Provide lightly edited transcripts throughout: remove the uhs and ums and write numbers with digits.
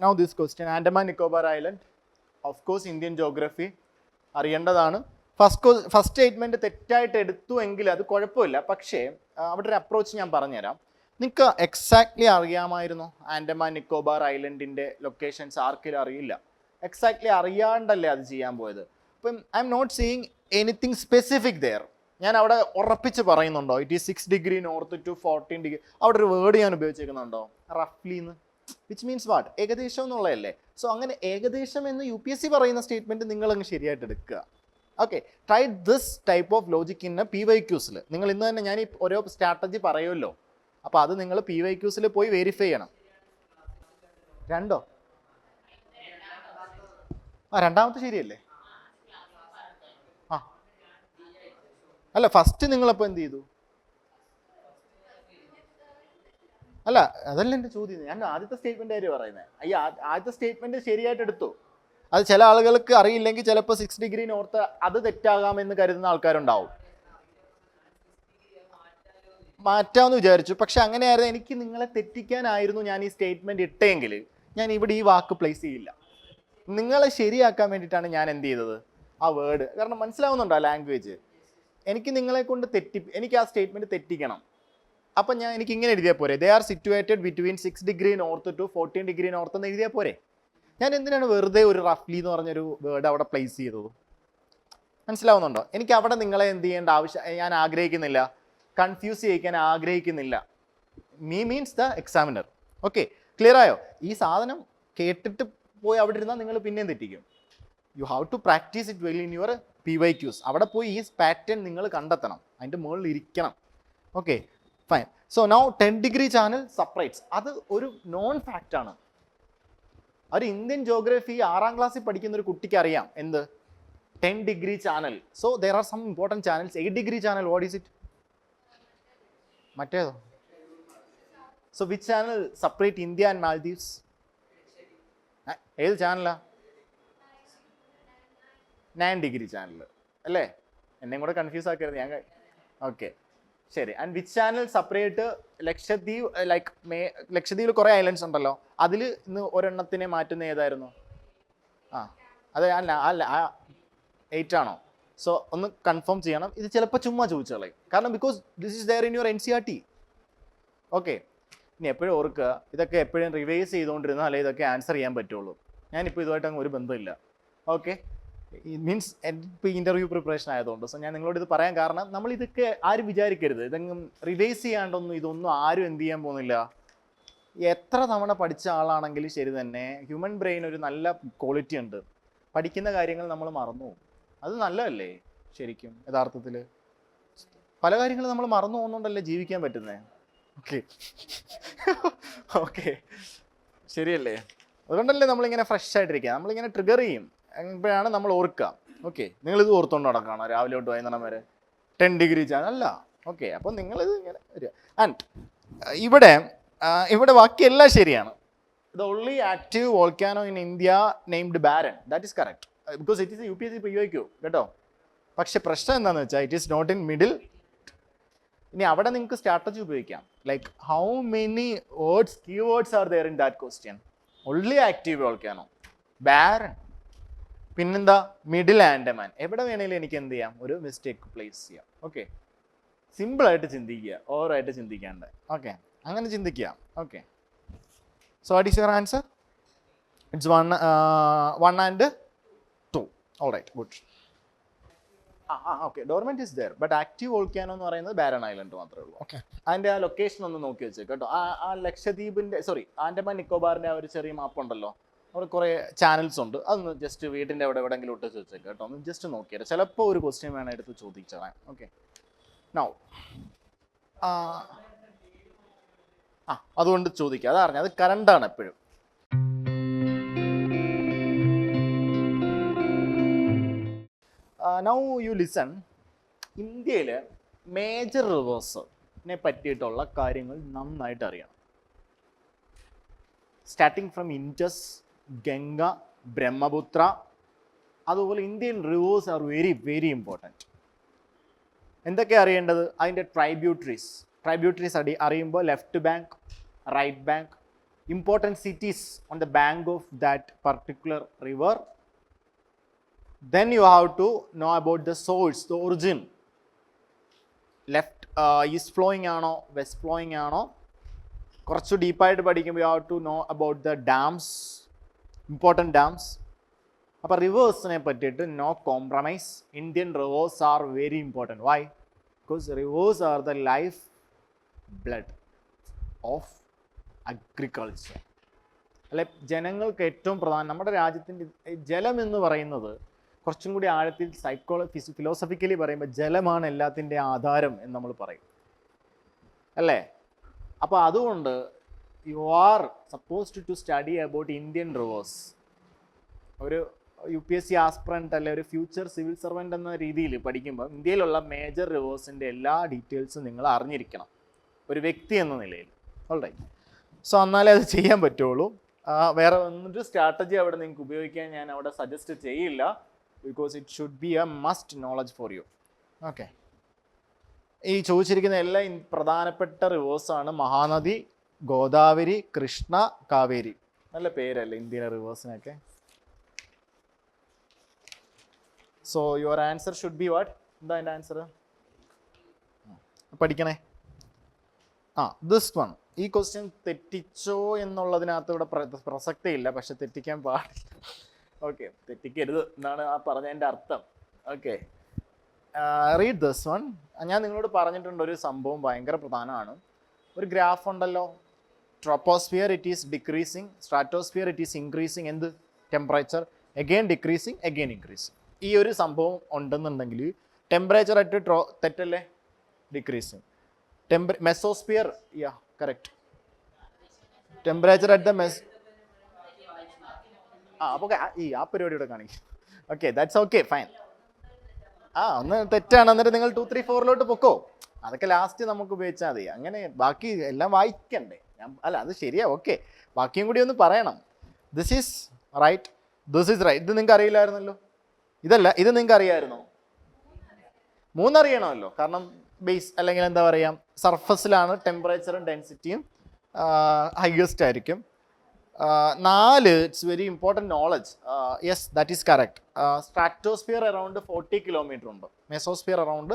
Now this question, Andaman Nicobar Island, of course Indian geography അറിയേണ്ടതാണ്. First statement തെറ്റായിട്ട് എടുത്തു എങ്കിൽ അത് കുഴപ്പമില്ല. പക്ഷേ അവിടെ ഒരു അപ്രോച്ച് ഞാൻ പറഞ്ഞുതരാം. നിങ്ങൾക്ക് എക്സാക്ട്ലി അറിയാമായിരുന്നു ആൻഡമാൻ നിക്കോബാർ ഐലൻഡിൻ്റെ ലൊക്കേഷൻസ് ആർക്കെങ്കിലും അറിയില്ല. എക്സാക്ട്ലി അറിയാണ്ടല്ലേ അത് ചെയ്യാൻ പോയത്. അപ്പം I am not seeing anything specific there. ഞാൻ അവിടെ ഉറപ്പിച്ച് പറയുന്നുണ്ടോ it is 6 degree north to 14 degree, അവിടെ ഒരു വേർഡ് ഞാൻ ഉപയോഗിച്ചിരിക്കുന്നുണ്ടോ റഫ്ലിന്ന്, വിച്ച് മീൻസ് വാട്ട്, ഏകദേശം എന്നുള്ളതല്ലേ. സോ അങ്ങനെ ഏകദേശം എന്ന് UPSC പറയുന്ന സ്റ്റേറ്റ്മെൻറ്റ് നിങ്ങളങ്ങ് ശരിയായിട്ട് എടുക്കുക. Okay, try this type of logic in PYQസിൽ. നിങ്ങൾ ഇന്ന് തന്നെ ഞാൻ ഈ ഓരോ സ്ട്രാറ്റജി പറയുമല്ലോ, അപ്പോൾ അത് നിങ്ങൾ PYQസിൽ പോയി വെരിഫൈ ചെയ്യണം. രണ്ടോ? രണ്ടാമത്തെ ശരിയല്ലേ? അല്ല, ഫസ്റ്റ് നിങ്ങളപ്പോൾ എന്ത് ചെയ്തു? അല്ല, അതല്ല എൻ്റെ ചോദ്യം. ഞാൻ ആദ്യത്തെ സ്റ്റേറ്റ്മെൻറ്റ് കാര്യം പറയുന്നത്. ഈ ആദ്യത്തെ സ്റ്റേറ്റ്മെൻറ്റ് ശരിയായിട്ട് എടുത്തു. അത് ചില ആളുകൾക്ക് അറിയില്ലെങ്കിൽ ചിലപ്പോൾ 6 ഡിഗ്രി നോർത്ത് അത് തെറ്റാകാമെന്ന് കരുതുന്ന ആൾക്കാരുണ്ടാവും. മാറ്റാമെന്ന് വിചാരിച്ചു. പക്ഷെ അങ്ങനെയായിരുന്നു, എനിക്ക് നിങ്ങളെ തെറ്റിക്കാനായിരുന്നു ഞാൻ ഈ സ്റ്റേറ്റ്മെൻറ്റ് ഇട്ടെങ്കിൽ ഞാൻ ഇവിടെ ഈ വാക്ക് പ്ലേസ് ചെയ്യില്ല. നിങ്ങളെ ശരിയാക്കാൻ വേണ്ടിയിട്ടാണ് ഞാൻ എന്ത് ചെയ്തത്, ആ വേർഡ്. കാരണം മനസ്സിലാവുന്നുണ്ടോ ലാംഗ്വേജ്? എനിക്ക് നിങ്ങളെ കൊണ്ട് എനിക്ക് ആ സ്റ്റേറ്റ്മെൻറ്റ് തെറ്റിക്കണം. അപ്പം എനിക്ക് ഇങ്ങനെ എഴുതിയാൽ പോരെ, they are situated between 6 degree north to 14 degree north എന്ന് എഴുതിയാൽ പോരെ. ഞാൻ എന്തിനാണ് വെറുതെ ഒരു റഫ്ലി എന്ന് പറഞ്ഞൊരു വേർഡ് അവിടെ പ്ലേസ് ചെയ്തത്? മനസ്സിലാവുന്നുണ്ടോ? എനിക്ക് അവിടെ നിങ്ങളെ എന്ത് ചെയ്യേണ്ട ആവശ്യം ഞാൻ ആഗ്രഹിക്കുന്നില്ല, കൺഫ്യൂസ് ചെയ്യിക്കാൻ ആഗ്രഹിക്കുന്നില്ല. Means the examiner. Okay, clear ആയോ? ഈ സാധനം കേട്ടിട്ട് പോയി അവിടെ ഇരുന്നാൽ നിങ്ങൾ പിന്നെയും തെറ്റിക്കും. You have to practise it well in your PYQs. അവിടെ പോയി ഈ പാറ്റേൺ നിങ്ങൾ കണ്ടെത്തണം, അതിൻ്റെ മുകളിൽ ഇരിക്കണം. Okay, fine. So now 10 degree channel separates. അത് ഒരു നോൺ ഫാക്റ്റാണ്. ഒരു ഇന്ത്യൻ ജോഗ്രഫി 6ാം ക്ലാസ്സിൽ പഠിക്കുന്ന ഒരു കുട്ടിക്ക് അറിയാം എന്ത് 10 degree channel. So there are some important channels. 8 degree channel, what is it? മറ്റേതോ? So which channel separate India and Maldives? ഏത് ചാനലാ? 9 ഡിഗ്രി ചാനൽ അല്ലേ? എന്നെയും കൂടെ കൺഫ്യൂസ് ആക്കരുത് ഞാൻ. ഓക്കെ, ശരി. And which channel separate Lakshadweep? ലക്ഷദ്വീപിൽ കുറേ ഐലൻഡ്സ് ഉണ്ടല്ലോ, അതിൽ ഇന്ന് ഒരെണ്ണത്തിനെ മാറ്റുന്ന ഏതായിരുന്നു? അതെ, അല്ല 8 ആണോ? സോ ഒന്ന് കൺഫേം ചെയ്യണം. ഇത് ചിലപ്പോൾ ചുമ്മാ ചോദിച്ചോളെ, കാരണം because this is there in your NCERT. Okay, ഇനി എപ്പോഴും ഓർക്കുക, ഇതൊക്കെ എപ്പോഴും റിവൈസ് ചെയ്തുകൊണ്ടിരുന്നാലേ ഇതൊക്കെ ആൻസർ ചെയ്യാൻ പറ്റുള്ളൂ. ഞാനിപ്പോൾ ഇതുമായിട്ട് അങ്ങ് ഒരു ബന്ധമില്ല. ഓക്കെ, മീൻസ് ഇപ്പോൾ ഇൻ്റർവ്യൂ പ്രിപ്പറേഷൻ ആയതുകൊണ്ട്. സോ ഞാൻ നിങ്ങളോട് ഇത് പറയാൻ കാരണം, നമ്മൾ ഇതൊക്കെ ആരും വിചാരിക്കരുത് ഇതെങ്കിലും റിവൈസ് ചെയ്യാണ്ടൊന്നും ഇതൊന്നും ആരും എന്ത് ചെയ്യാൻ പോകുന്നില്ല. എത്ര തവണ പഠിച്ച ആളാണെങ്കിലും ശരി തന്നെ, ഹ്യൂമൻ ബ്രെയിൻ ഒരു നല്ല ക്വാളിറ്റി ഉണ്ട്. പഠിക്കുന്ന കാര്യങ്ങൾ നമ്മൾ മറന്നു പോകും. അത് നല്ലതല്ലേ ശരിക്കും? യഥാർത്ഥത്തിൽ പല കാര്യങ്ങളും നമ്മൾ മറന്നു പോകുന്നുണ്ടല്ലേ ജീവിക്കാൻ പറ്റുന്നത്. ഓക്കെ ഓക്കെ, ശരിയല്ലേ? അതുകൊണ്ടല്ലേ നമ്മളിങ്ങനെ ഫ്രഷ് ആയിട്ടിരിക്കുക. നമ്മളിങ്ങനെ ട്രിഗർ ചെയ്യും, എപ്പോഴാണ് നമ്മൾ ഓർക്കുക. ഓക്കെ, നിങ്ങളിത് ഓർത്തുകൊണ്ട് നടക്കുകയാണോ രാവിലെ തൊട്ട് വൈകുന്നേരം വരെ 10 ഡിഗ്രി ചാനൽ? അല്ല. ഓക്കെ, അപ്പം നിങ്ങളിത് ഇങ്ങനെ വരിക. ആൻഡ് ഇവിടെ ബാക്കിയെല്ലാം ശരിയാണ്. The only active volcano in India named Barren, that is correct because it is UPSC PYQ കേട്ടോ. പക്ഷെ പ്രശ്നം എന്താണെന്ന് വെച്ചാൽ it is not in middle. ഇനി അവിടെ നിങ്ങൾക്ക് സ്ട്രാറ്റജി ഉപയോഗിക്കാം. Like how many words, keywords are there in that question? Only active volcano, Barren, പിന്നെന്താ മിഡിൽ ആൻഡമാൻ. എവിടെ വേണമെങ്കിലും എനിക്ക് എന്ത് ചെയ്യാം, ഒരു മിസ്റ്റേക്ക് പ്ലേസ് ചെയ്യാം. ഓക്കെ, സിമ്പിളായിട്ട് ചിന്തിക്കുക, ഓവറായിട്ട് ചിന്തിക്കാണ്ട്. ഓക്കെ, അങ്ങനെ ചിന്തിക്കുക. Okay, so what is your answer? It's 1 and 2. All right, good. Okay, dormant is there, but active volcano എന്ന് പറയുന്നത് ബാരൻ ഐലൻഡ് മാത്രമേ ഉള്ളൂ. ഓക്കെ, അതിൻ്റെ ആ ലൊക്കേഷൻ ഒന്ന് നോക്കി വെച്ചേക്ക് കേട്ടോ. ആ ലക്ഷദ്വീപിൻ്റെ ആൻഡമാൻ നിക്കോബാറിൻ്റെ ആ ഒരു ചെറിയ മാപ്പ് ഉണ്ടല്ലോ, അവിടെ കുറേ ചാനൽസ് ഉണ്ട്. അതൊന്ന് ജസ്റ്റ് വീട്ടിൻ്റെ അവിടെ എവിടെയെങ്കിലും ഇട്ട് വെച്ചേക്ക് കേട്ടോ. ഒന്ന് ജസ്റ്റ് നോക്കിയാൽ ചിലപ്പോൾ ഒരു ക്വസ്റ്റ്യൻ വേണം എടുത്ത് ചോദിച്ചാൽ. ഓക്കെ, നൗ അതുകൊണ്ട് ചോദിക്കുക, അതറിഞ്ഞ അത് കറണ്ടാണ് എപ്പോഴും. Now you listen. ഇന്ത്യയിൽ മേജർ റിവേഴ്സിനെ പറ്റിയിട്ടുള്ള കാര്യങ്ങൾ നന്നായിട്ട് അറിയണം. സ്റ്റാർട്ടിങ് ഫ്രം ഇൻഡസ്, ഗംഗ, ബ്രഹ്മപുത്ര, അതുപോലെ Indian rivers are very very important. എന്തൊക്കെ അറിയേണ്ടത്? അതിൻ്റെ ട്രൈബ്യൂട്ടറീസ് അറിയുമ്പോൾ left bank, right bank, important cities on the bank of that particular river. Then you have to know about the source, the origin. Left east flowing ആണോ west flowing ആണോ? കുറച്ച് ഡീപ്പായിട്ട് പഠിക്കുമ്പോൾ you have to know about the dams, important dams. അപ്പോൾ റിവേഴ്സിനെ പറ്റിയിട്ട് no compromise. Indian rivers are very important. Why? Because rivers are the life blood of agriculture. അല്ലെ, ജനങ്ങൾക്ക് ഏറ്റവും പ്രധാനം. നമ്മുടെ രാജ്യത്തിൻ്റെ ജലം എന്ന് പറയുന്നത് കുറച്ചും കൂടി ആഴത്തിൽ ഫിലോസഫിക്കലി പറയുമ്പോൾ ജലമാണ് എല്ലാത്തിൻ്റെ ആധാരം എന്ന് നമ്മൾ പറയും, അല്ലേ? അപ്പോൾ അതുകൊണ്ട് you are supposed to study about Indian rivers. ഒരു UPSC ആസ്പിറൻറ്റ് അല്ലെ ഒരു ഫ്യൂച്ചർ സിവിൽ സർവൻ്റ് എന്ന രീതിയിൽ പഠിക്കുമ്പോൾ ഇന്ത്യയിലുള്ള മേജർ റിവേഴ്സിൻ്റെ എല്ലാ ഡീറ്റെയിൽസും നിങ്ങൾ അറിഞ്ഞിരിക്കണം ഒരു വ്യക്തി എന്ന നിലയിൽ. ഓൾറൈറ്റ്. സോ എന്നാലേ അത് ചെയ്യാൻ പറ്റുള്ളൂ. വേറെ ഒന്നൊരു സ്ട്രാറ്റജി അവിടെ നിങ്ങൾക്ക് ഉപയോഗിക്കാൻ ഞാൻ അവിടെ സജസ്റ്റ് ചെയ്യില്ല. Because it should be A must knowledge for U. Okay. ഈ ചോദിച്ചിരിക്കുന്ന എല്ലാ പ്രധാനപ്പെട്ട റിവേഴ്സാണ് മഹാനദി, ഗോദാവരി, കൃഷ്ണ, കാവേരി. നല്ല പേരല്ലേ ഇന്ത്യയിലെ റിവേഴ്സിനൊക്കെ. So your answer should be what? എന്താ എൻ്റെ ആൻസർ? പഠിക്കണേ. This one. ഈ ക്വസ്റ്റ്യൻ തെറ്റിച്ചോ എന്നുള്ളതിനകത്ത് ഇവിടെ പ്രസക്തിയില്ല, പക്ഷെ തെറ്റിക്കാൻ പാടില്ല. ഓക്കെ, തെറ്റിക്കരുത് എന്നാണ് ആ പറഞ്ഞതിൻ്റെ അർത്ഥം. Okay, read this one. ഞാൻ നിങ്ങളോട് പറഞ്ഞിട്ടുണ്ട് ഒരു സംഭവം ഭയങ്കര പ്രധാനമാണ്. ഒരു ഗ്രാഫ് ഉണ്ടല്ലോ, troposphere it is decreasing, stratosphere it is increasing. എന്ത്? Temperature. Again decreasing, again increasing. ഈ ഒരു സംഭവം ഉണ്ടെന്നുണ്ടെങ്കിൽ ടെമ്പറേച്ചർ അറ്റ് തെറ്റല്ലേ? Decreasing. Mesosphere, yeah correct. Temperature at the അപ്പോൾ ആ പരിപാടി ഇവിടെ കാണിക്കും. Okay, that's okay, fine. ഒന്ന് തെറ്റാണ്. എന്നിട്ട് നിങ്ങൾ 2, 3, 4 പൊക്കോ. അതൊക്കെ ലാസ്റ്റ് നമുക്ക് ഉപയോഗിച്ചാൽ മതി. അങ്ങനെ ബാക്കി എല്ലാം വായിക്കണ്ടേ? അല്ല, അത് ശരിയാ. ഓക്കെ, ബാക്കിയും കൂടി ഒന്ന് പറയണം. This is right, this is right. ഇത് നിങ്ങൾക്ക് അറിയില്ലായിരുന്നല്ലോ. ഇതല്ല, ഇത് നിങ്ങൾക്ക് അറിയാമായിരുന്നോ? 3 അറിയണമല്ലോ. കാരണം ബേസ് അല്ലെങ്കിൽ എന്താ പറയുക, സർഫസിലാണ് ടെമ്പറേച്ചറും ഡെൻസിറ്റിയും ഹൈയസ്റ്റ് ആയിരിക്കും. 4, it's very important knowledge. Yes, that is correct. Stratosphere around 40 kilometre ഉണ്ട്, മെസോസ്ഫിയർ അറൗണ്ട്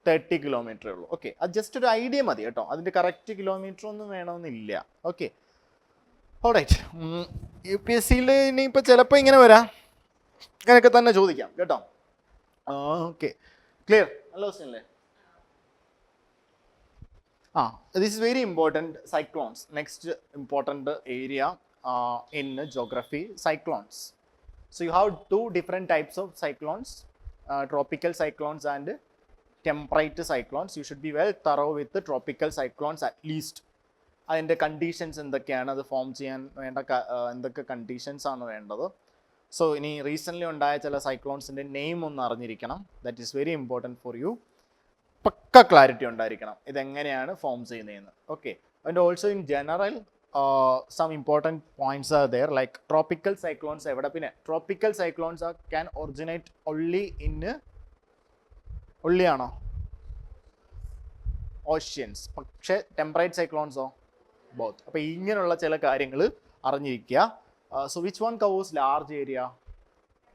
30 കിലോമീറ്ററേ ഉള്ളൂ. ഓക്കെ, അത് ജസ്റ്റ് ഒരു ഐഡിയ മതി കേട്ടോ. അതിൻ്റെ കറക്റ്റ് കിലോമീറ്റർ ഒന്നും വേണമെന്നില്ല. Okay, alright. UPSCയിൽ ഇനിയിപ്പോൾ ചിലപ്പോൾ ഇങ്ങനെ വരാം, അങ്ങനെയൊക്കെ തന്നെ ചോദിക്കാം കേട്ടോ. Okay, clear? നല്ല ക്വസ്റ്റ്യൻ അല്ലേ? This is very important. Cyclones, next important area in geography, cyclones. So you have 2 different types of cyclones, tropical cyclones and temperate cyclones. You should be well thorough with the tropical cyclones at least. അതിൻ്റെ conditions എന്തൊക്കെയാണ്, അത് form ചെയ്യാൻ വേണ്ട എന്തൊക്കെ conditions ആണ് വേണ്ടത്. So ഇനി recently ഉണ്ടായ ചില സൈക്ലോൺസിൻ്റെ നെയിം ഒന്ന് അറിഞ്ഞിരിക്കണം. That is very important for you. പക്ക ക്ലാരിറ്റി ഉണ്ടായിരിക്കണം ഇതെങ്ങനെയാണ് ഫോം ചെയ്യുന്നതെന്ന്. Okay, and also in general some important points are there like tropical cyclones. എവിടെ? പിന്നെ tropical cyclones can originate only ആണോ? ഓഷ്യൻസ്. പക്ഷേ ടെമ്പറേറ്റ് സൈക്ലോൺസോ? ബോത്ത്. അപ്പോൾ ഇങ്ങനെയുള്ള ചില കാര്യങ്ങൾ അറിഞ്ഞിരിക്കുക. So which one covers large area?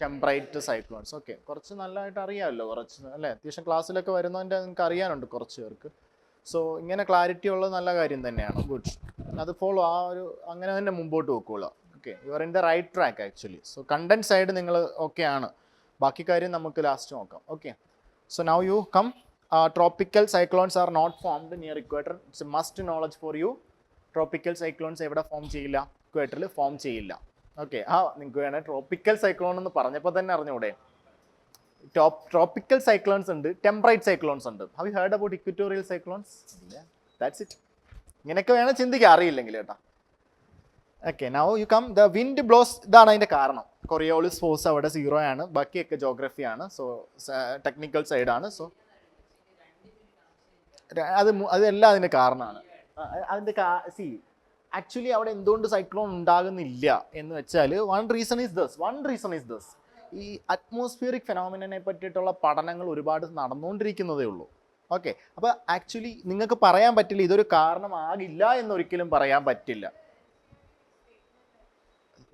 Temperate cyclones. Okay, കുറച്ച് നല്ലതായിട്ട് അറിയാമല്ലോ, കുറച്ച് അല്ലേ? അത്യാവശ്യം ക്ലാസ്സിലൊക്കെ വരുന്നതിൻ്റെ നിങ്ങൾക്ക് അറിയാനുണ്ട് കുറച്ച് പേർക്ക്. സോ ഇങ്ങനെ ക്ലാരിറ്റി ഉള്ളത് നല്ല കാര്യം തന്നെയാണ്. ഗുഡ്, അത് ഫോളോ. അങ്ങനെ തന്നെ മുമ്പോട്ട് പോയിക്കോളാം. Okay, you are in the right track actually. So content side നിങ്ങൾ ഓക്കെ ആണ്, ബാക്കി കാര്യം നമുക്ക് ലാസ്റ്റ് നോക്കാം. Okay, so now you come. Tropical cyclones are not formed near equator. It's a must knowledge for you. Tropical cyclones എവിടെ form ചെയ്യില്ല? ഇക്വേറ്ററിൽ form ചെയ്യില്ല. ഓക്കെ, നിങ്ങൾക്ക് വേണേൽ ട്രോപ്പിക്കൽ സൈക്ലോൺ എന്ന് പറഞ്ഞപ്പോൾ തന്നെ അറിഞ്ഞൂടെ? ട്രോപ്പിക്കൽ സൈക്ലോൺസ് ഉണ്ട്, ടെമ്പറേറ്റ് സൈക്ലോൺസ് ഉണ്ട്. Have you heard about equatorial cyclones? That's it. ഇങ്ങനെയൊക്കെ വേണം ചിന്തിക്കാൻ, അറിയില്ലെങ്കിൽ കേട്ടോ. Okay, now you come. The wind blows. ഇതാണ് അതിൻ്റെ കാരണം. കൊറിയോളിസ് ഫോഴ്സ് അവിടെ 0 ആണ്, ബാക്കിയൊക്കെ ജോഗ്രഫി ആണ്. സോ ടെക്നിക്കൽ സൈഡാണ്. സോ അതെല്ലാം അതിൻ്റെ കാരണമാണ്. അതിൻ്റെ ആക്ച്വലി അവിടെ എന്തുകൊണ്ട് സൈക്ലോൺ ഉണ്ടാകുന്നില്ല എന്ന് വെച്ചാൽ വൺ റീസൺ ഈസ് ദസ്. ഈ അറ്റ്മോസ്ഫിയറിക് ഫെനോമിനെ പറ്റിയിട്ടുള്ള പഠനങ്ങൾ ഒരുപാട് നടന്നുകൊണ്ടിരിക്കുന്നതേ ഉള്ളൂ. ഓക്കെ, അപ്പോൾ ആക്ച്വലി നിങ്ങൾക്ക് പറയാൻ പറ്റില്ല ഇതൊരു കാരണമാകില്ല എന്നൊരിക്കലും പറയാൻ പറ്റില്ല.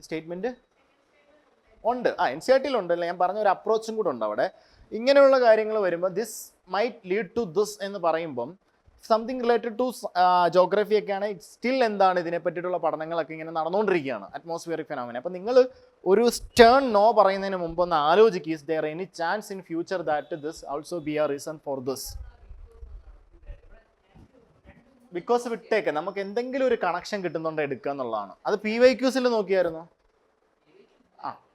സ്റ്റേറ്റ്മെന്റ് ഉണ്ട്. NCERT-ലുണ്ട് അല്ലേ, ഞാൻ പറഞ്ഞ ഒരു അപ്രോച്ചും കൂടെ ഉണ്ട് അവിടെ. ഇങ്ങനെയുള്ള കാര്യങ്ങൾ വരുമ്പോൾ this might lead to this എന്ന് പറയുമ്പം സംതിങ് റിലേറ്റഡ് ടു ജോഗ്രഫി ഒക്കെയാണ്. സ്റ്റിൽ എന്താണ് ഇതിനെ പറ്റിയിട്ടുള്ള പഠനങ്ങളൊക്കെ ഇങ്ങനെ നടന്നുകൊണ്ടിരിക്കുകയാണ്, അറ്റ്മോസ്ഫിയറിക് ഫെനോമിന. അപ്പം നിങ്ങൾ ഒരു സ്റ്റേൺ നോ പറയുന്നതിന് മുമ്പ് ഒന്ന് ആലോചിക്കുക, is there any chance in future that this also be a reason for this. Because വിട്ടേക്ക്, നമുക്ക് എന്തെങ്കിലും ഒരു കണക്ഷൻ കിട്ടുന്നുണ്ടോ എടുക്കുക എന്നുള്ളതാണ്. അത് PYQs നോക്കിയായിരുന്നു.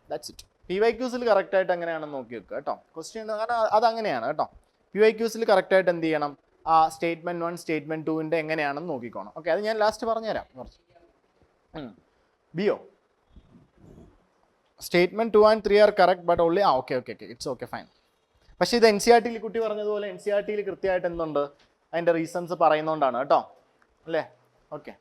That's it. PYQs കറക്റ്റായിട്ട് അങ്ങനെയാണെന്ന് നോക്കി വെക്കുക കേട്ടോ. ക്വസ്റ്റ്യൻ കാരണം അതങ്ങനെയാണ് കേട്ടോ. PYQs കറക്റ്റായിട്ട് എന്ത് ചെയ്യണം, ആ സ്റ്റേറ്റ്മെന്റ് 1 സ്റ്റേറ്റ്മെന്റ് 2-ൻ്റെ എങ്ങനെയാണെന്ന് നോക്കിക്കോണം. ഓക്കെ, അത് ഞാൻ ലാസ്റ്റ് പറഞ്ഞുതരാം കുറച്ച്. BO statement 2 and 3 are correct but only okay it's okay fine. പക്ഷേ ഇത് NCERT-ൽ കുട്ടി പറഞ്ഞതുപോലെ NCERT-ൽ കൃത്യമായിട്ട് എന്തുണ്ട്, അതിൻ്റെ റീസൺസ് പറയുന്നതുകൊണ്ടാണ് കേട്ടോ, അല്ലേ? ഓക്കെ.